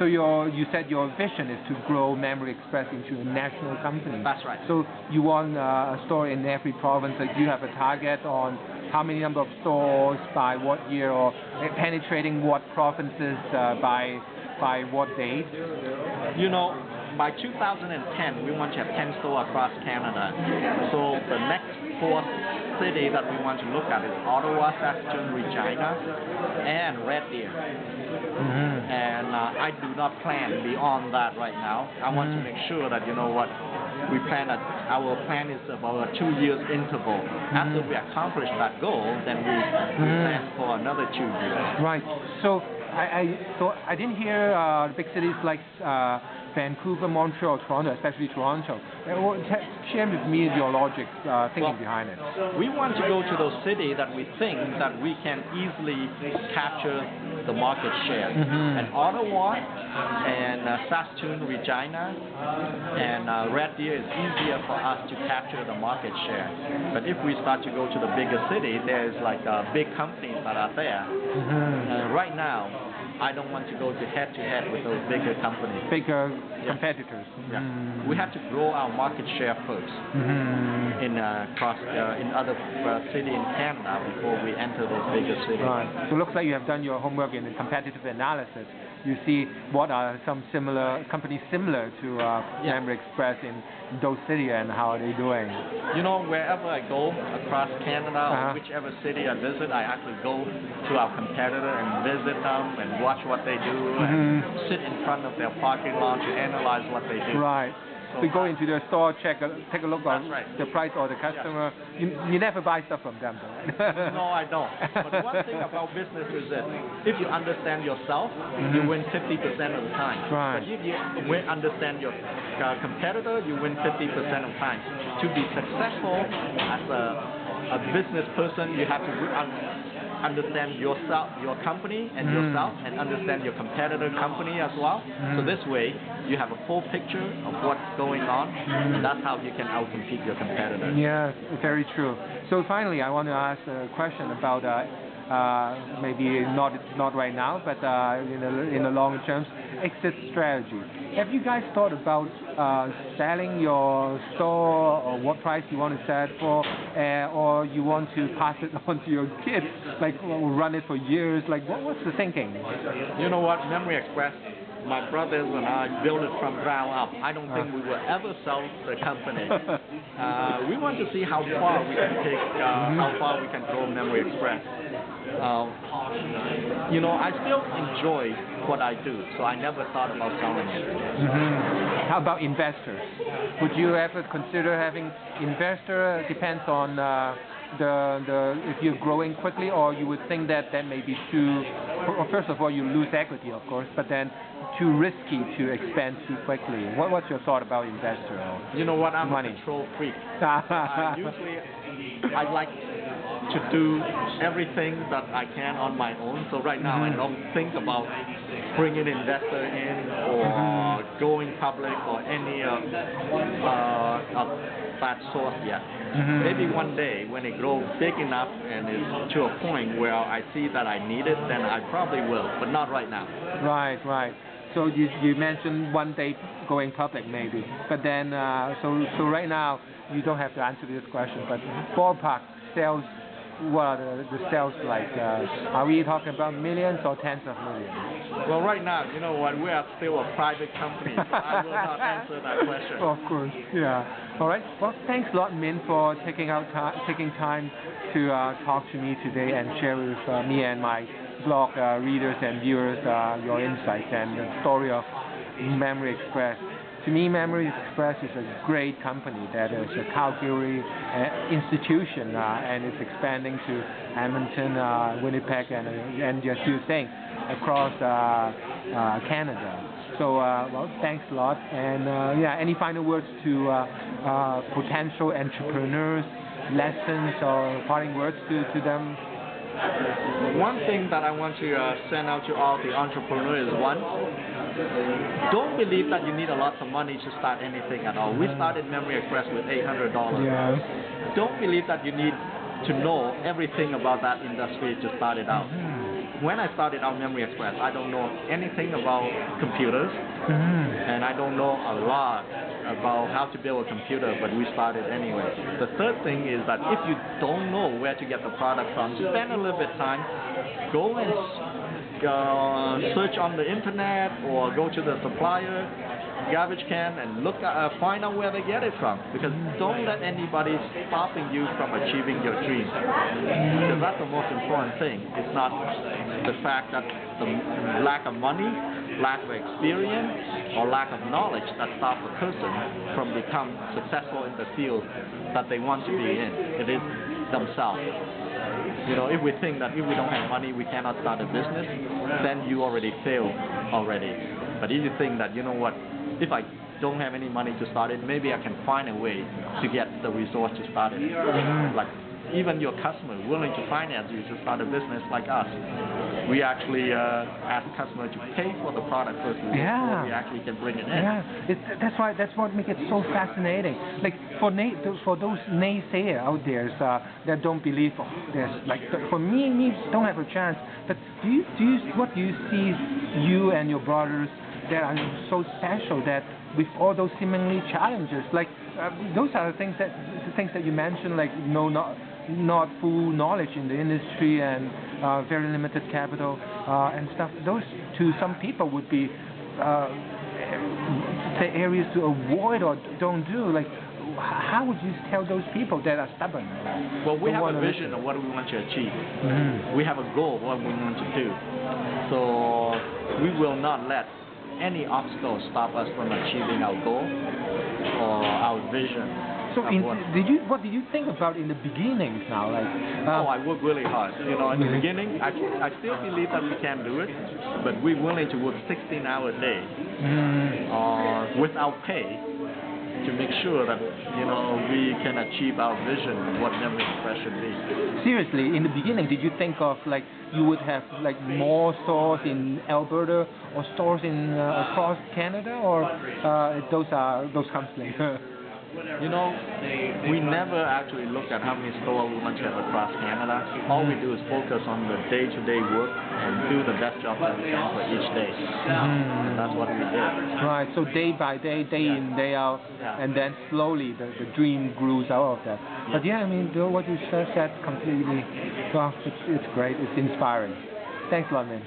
So you said your vision is to grow Memory Express into a national company. That's right. So you want a store in every province. Do you have a target on how many number of stores by what year, or penetrating what provinces by what date? You know, by 2010, we want to have 10 stores across Canada. So the next 4 city that we want to look at is Ottawa, Saskatoon, Regina, and Red Deer. And I do not plan beyond that right now. I want to make sure that, you know what, we plan that our plan is about a 2 years interval. After we accomplish that goal, then we plan for another 2 years. Right. So I didn't hear big cities like Vancouver, Montreal, Toronto, especially Toronto. Share with me your logic thinking behind it. We want to go to those cities that we think that we can easily capture the market share. And Ottawa and Saskatoon, Regina, and Red Deer is easier for us to capture the market share. But if we start to go to the bigger city, there's like big companies that are there. Right now, I don't want to go to head-to-head with those bigger companies. Bigger competitors. Yeah. We have to grow our market share first in other cities in Canada before we enter those bigger cities. Right. So it looks like you have done your homework in the competitive analysis. You see what are some companies similar to Memory Express in those cities, and how are they doing? You know, wherever I go across Canada or whichever city I visit, I actually go to our competitor and visit them and watch what they do and sit in front of their parking lot to analyze what they do. Right. We go into their store, take a look at the price or the customer. You never buy stuff from them, though. No, I don't. But one thing about business is that if you understand yourself, you win 50% of the time. Right. But if you understand your competitor, you win 50% of the time. To be successful as a business person, you have to understand yourself, your company, and yourself, and understand your competitor company as well. So this way, you have a full picture of what's going on, and that's how you can outcompete your competitor. Yeah, very true. So finally, I want to ask a question about maybe not right now, but in the long term, exit strategy. Have you guys thought about selling your store, or what price you want to sell it for, or you want to pass it on to your kids, like run it for years? Like what's the thinking? You know what, Memory Express, my brothers and I built it from ground up. I don't think we will ever sell the company. We want to see how far we can take, how far we can grow Memory Express. You know, I still enjoy what I do, so I never thought about selling it. How about investors? Would you ever consider having investor? Depends on if you're growing quickly, or you would think that may be too. Well, first of all, you lose equity, of course, but then too risky to expand too quickly. What's your thought about investor? You know what? I'm money. A control freak. Usually, I like to do everything that I can on my own. So right now, I don't think about bringing investor in or going public or any of that sort yet. Maybe one day when it grows big enough and is to a point where I see that I need it, then I probably will, but not right now. Right. So you mentioned one day going public maybe, but then so right now you don't have to answer this question, but ballpark sales, what are the sales like? Are we talking about millions or tens of millions? Well, right now, you know what, we are still a private company, so I will not answer that question. Of course, yeah. All right. Well, thanks a lot, Min, for taking time to talk to me today and share with me and my blog readers and viewers your insights and the story of Memory Express. To me, Memory Express is a great company that is a Calgary institution and it's expanding to Edmonton, Winnipeg, and just you saying across Canada. So, well, thanks a lot. And any final words to potential entrepreneurs, lessons or parting words to them? One thing that I want to send out to all the entrepreneurs is one, don't believe that you need a lot of money to start anything at all. We started Memory Express with $800. Yeah. Don't believe that you need to know everything about that industry to start it out. when I started our Memory Express, I don't know anything about computers, and I don't know a lot about how to build a computer, but we started anyway. The third thing is that if you don't know where to get the product from, spend a little bit of time, go and search on the internet or go to the supplier garbage can and find out where they get it from, because don't let anybody stopping you from achieving your dreams, because that's the most important thing. It's not the fact that the lack of money, lack of experience, or lack of knowledge that stops a person from becoming successful in the field that they want to be in. It is themselves. You know, if we think that if we don't have money we cannot start a business, then you already failed already. But if you think that, you know what, if I don't have any money to start it, maybe I can find a way to get the resource to start it. Like even your customer willing to finance you to start a business like us. We actually ask customers to pay for the product first before we actually can bring it in. Yeah, that's what makes it so fascinating. Like for those naysayers out there that don't believe this, like for me don't have a chance. But what do you see you and your brothers that are so special that with all those seemingly challenges, like those are the things that you mentioned, like not full knowledge in the industry and very limited capital and stuff. Those to some people would be say areas to avoid or don't do. Like how would you tell those people that are stubborn? Well, we have a vision of what we want to achieve. We have a goal of what we want to do. So we will not let any obstacle stop us from achieving our goal or our vision. So what did you think about in the beginnings now? Like I worked really hard. You know, in the beginning, I still believe that we can do it, but we're willing to work 16-hour day without pay to make sure that, you know, we can achieve our vision of what Memory Express should be. Seriously, in the beginning, did you think of like you would have like more stores in Alberta or stores in across Canada, or those comes later? You know, we never actually look at how many stores we want to have across Canada. All we do is focus on the day-to-day work and do the best job that we can for each day. And that's what we did. Right, so day by day, day in, day out, and then slowly the dream grows out of that. But I mean, what you said completely, well, it's great, it's inspiring. Thanks a lot, man.